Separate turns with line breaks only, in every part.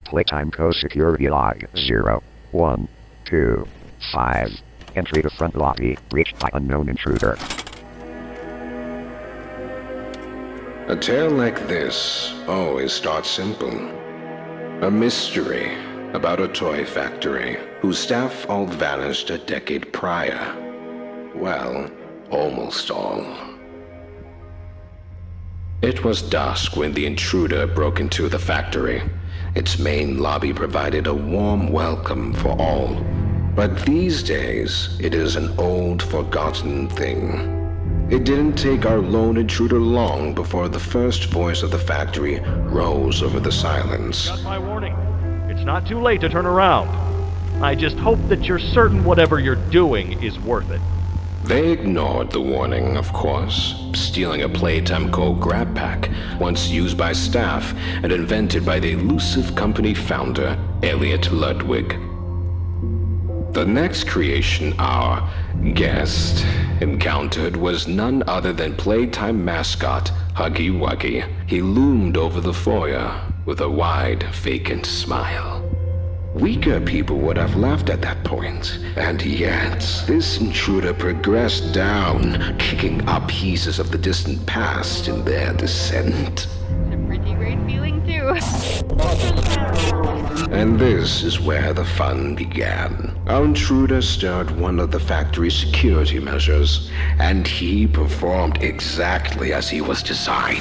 Playtime co-security log 0, 1, 2, 5. Entry to front lobby, reached by unknown intruder.
A tale like this always starts simple. A mystery about a toy factory whose staff all vanished a decade prior. Well, almost all. It was dusk when the intruder broke into the factory. Its main lobby provided a warm welcome for all. But these days, it is an old, forgotten thing. It didn't take our lone intruder long before the first voice of the factory rose over the silence.
Got my warning. It's not too late to turn around. I just hope that you're certain whatever you're doing is worth it.
They ignored the warning, of course, stealing a Playtime Co. grab pack, once used by staff and invented by the elusive company founder, Elliot Ludwig. The next creation our guest encountered was none other than Playtime mascot Huggy Wuggy. He loomed over the foyer with a wide, vacant smile. Weaker people would have laughed at that point, and yet this intruder progressed down, kicking up pieces of the distant past in their descent.
It's a pretty great feeling too.
And this is where the fun began. Our intruder stirred one of the factory's security measures, and he performed exactly as he was designed.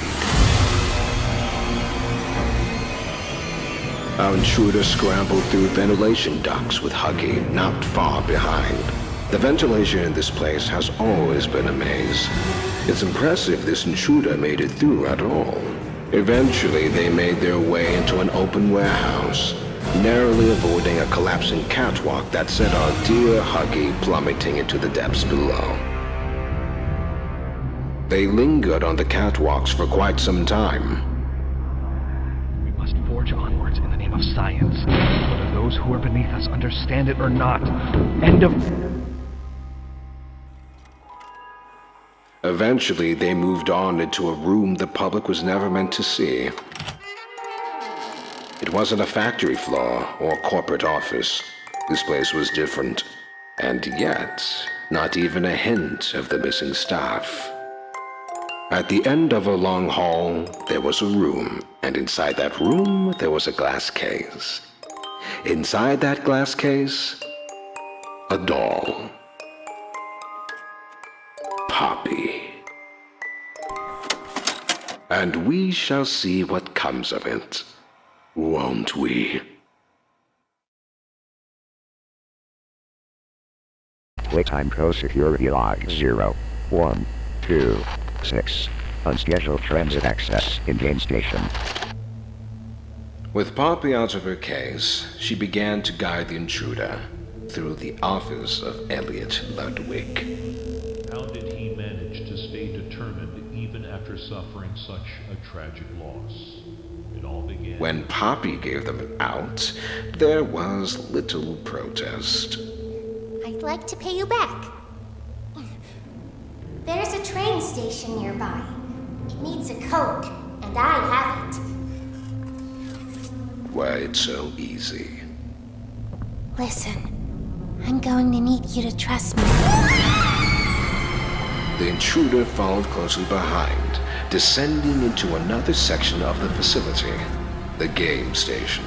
Our intruder scrambled through ventilation ducts with Huggy not far behind. The ventilation in this place has always been a maze. It's impressive this intruder made it through at all. Eventually, they made their way into an open warehouse, narrowly avoiding a collapsing catwalk that sent our dear Huggy plummeting into the depths below. They lingered on the catwalks for quite some time.
We must forge onwards in the name of science, whether those who are beneath us understand it or not. End of...
Eventually, they moved on into a room the public was never meant to see. It wasn't a factory floor or corporate office. This place was different. And yet, not even a hint of the missing staff. At the end of a long hall, there was a room, and inside that room, there was a glass case. Inside that glass case, a doll. Poppy. And we shall see what comes of it, won't we?
Playtime co-security log 0, 1, 2, 6. Unscheduled transit access in game station.
With Poppy out of her case, she began to guide the intruder through the office of Elliot Ludwig.
How did he manage to stay determined even after suffering such a tragic loss? It all began...
When Poppy gave them an out, there was little protest.
I'd like to pay you back. There's a train station nearby. It needs a code, and I have it.
Why it's so easy?
Listen, I'm going to need you to trust me.
The intruder followed closely behind, descending into another section of the facility, the game station.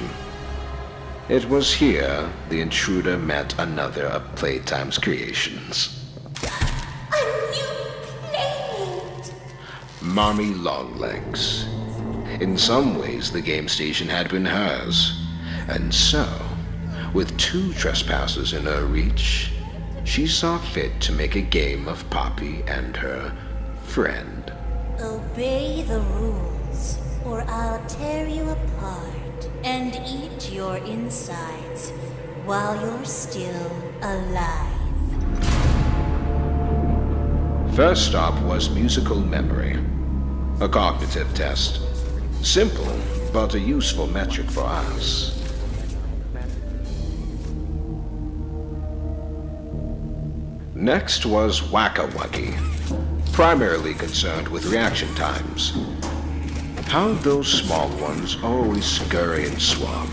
It was here the intruder met another of Playtime's creations.
A new playmate!
Mommy Longlegs. In some ways, the game station had been hers. And so, with 2 trespassers in her reach, she saw fit to make a game of Poppy and her friend.
Obey the rules, or I'll tear you apart and eat your insides while you're still alive.
First stop was musical memory, a cognitive test. Simple, but a useful metric for us. Next was Whack-a-Wuggy, primarily concerned with reaction times. How those small ones always scurry and swab.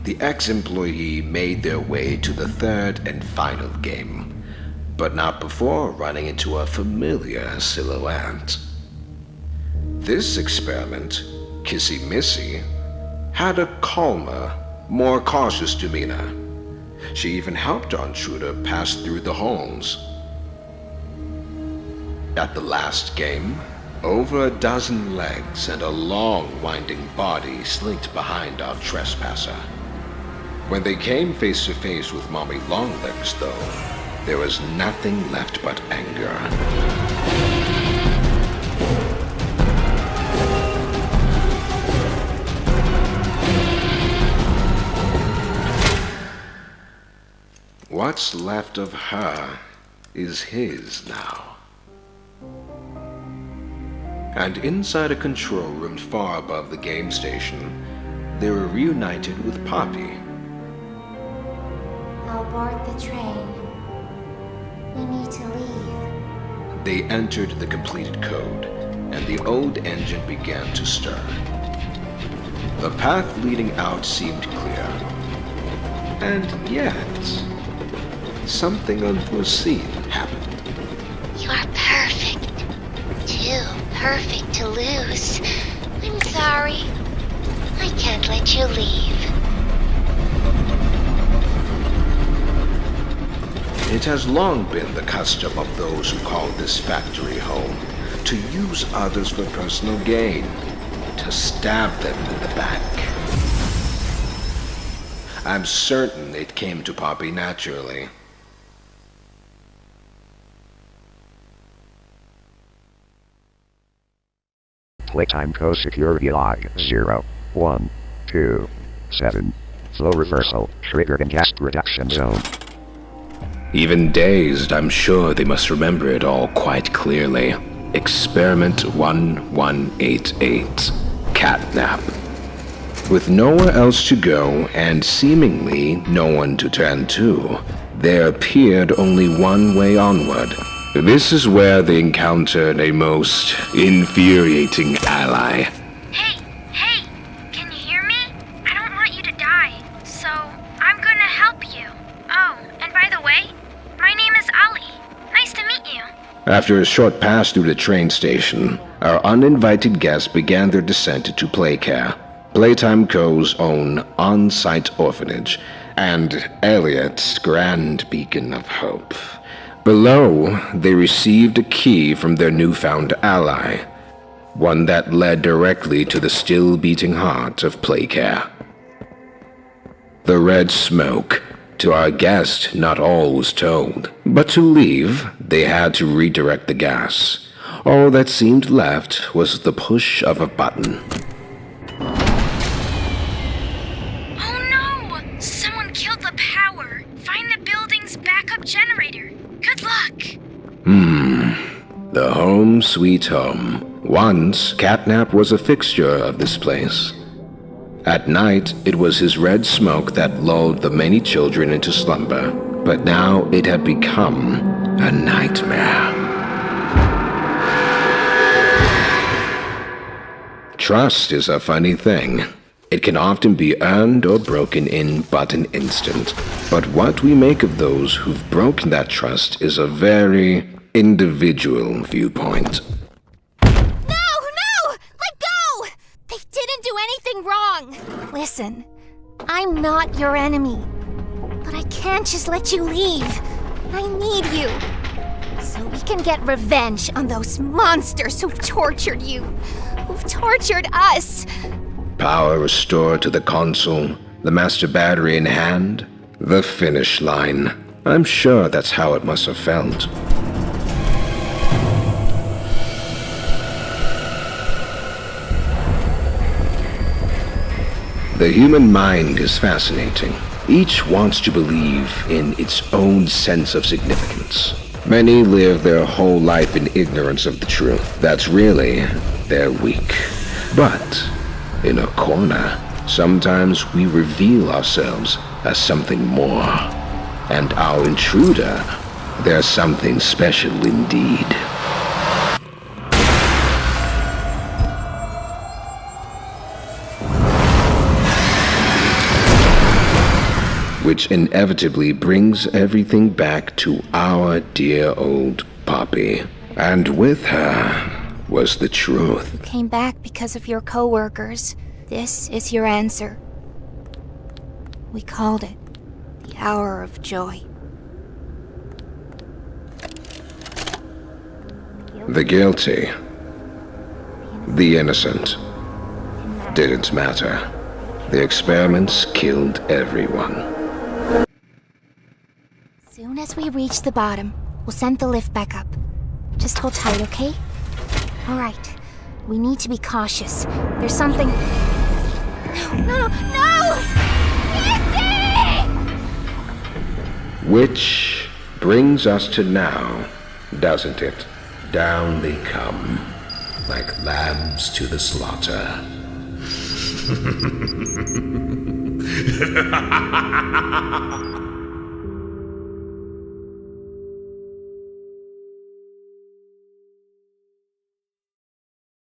The ex-employee made their way to the third and final game, but not before running into a familiar silhouette. This experiment, Kissy Missy, had a calmer, more cautious demeanor. She even helped our intruder pass through the halls. At the last game, over a dozen legs and a long, winding body slinked behind our trespasser. When they came face to face with Mommy Longlegs, though, there was nothing left but anger. What's left of her is his now. And inside a control room far above the game station, they were reunited with Poppy.
I'll board the train. We need to leave.
They entered the completed code, and the old engine began to stir. The path leading out seemed clear. And yet, something unforeseen happened.
You are perfect. Too perfect to lose. I'm sorry. I can't let you leave.
It has long been the custom of those who call this factory home to use others for personal gain, to stab them in the back. I'm certain it came to Poppy naturally.
Playtime co-security log 0127. Flow reversal triggered in gas reduction zone.
Even dazed, I'm sure they must remember it all quite clearly. Experiment 1188. Catnap. With nowhere else to go and seemingly no one to turn to, there appeared only one way onward. This is where they encountered a most infuriating ally.
Hey, can you hear me? I don't want you to die, so I'm gonna help you. Oh, and by the way, my name is Ali. Nice to meet you.
After a short pass through the train station, our uninvited guests began their descent to Playcare, Playtime Co.'s own on-site orphanage, and Elliot's grand beacon of hope. Below, they received a key from their newfound ally, one that led directly to the still-beating heart of Playcare. The red smoke. To our guest, not all was told, but to leave, they had to redirect the gas. All that seemed left was the push of a button.
Oh no! Someone killed the power. Find the building's backup generator. Good luck!
The home sweet home. Once, Catnap was a fixture of this place. At night, it was his red smoke that lulled the many children into slumber, but now it had become a nightmare. Trust is a funny thing. It can often be earned or broken in but an instant. But what we make of those who've broken that trust is a very individual viewpoint.
Wrong. Listen, I'm not your enemy, but I can't just let you leave. I need you, so we can get revenge on those monsters who've tortured you, who've tortured us.
Power restored to the console, the master battery in hand, the finish line. I'm sure that's how it must have felt. The human mind is fascinating. Each wants to believe in its own sense of significance. Many live their whole life in ignorance of the truth. That's really their weak. But in a corner, sometimes we reveal ourselves as something more. And our intruder, they're something special indeed. which inevitably brings everything back to our dear old Poppy. And with her was the truth.
You came back because of your co-workers. This is your answer. We called it the Hour of Joy.
The guilty, the innocent, didn't matter. The experiments killed everyone.
Soon as we reach the bottom, we'll send the lift back up. Just hold tight, okay? All right. We need to be cautious. There's something... No! Missy!
Which brings us to now, doesn't it? Down they come, like lambs to the slaughter.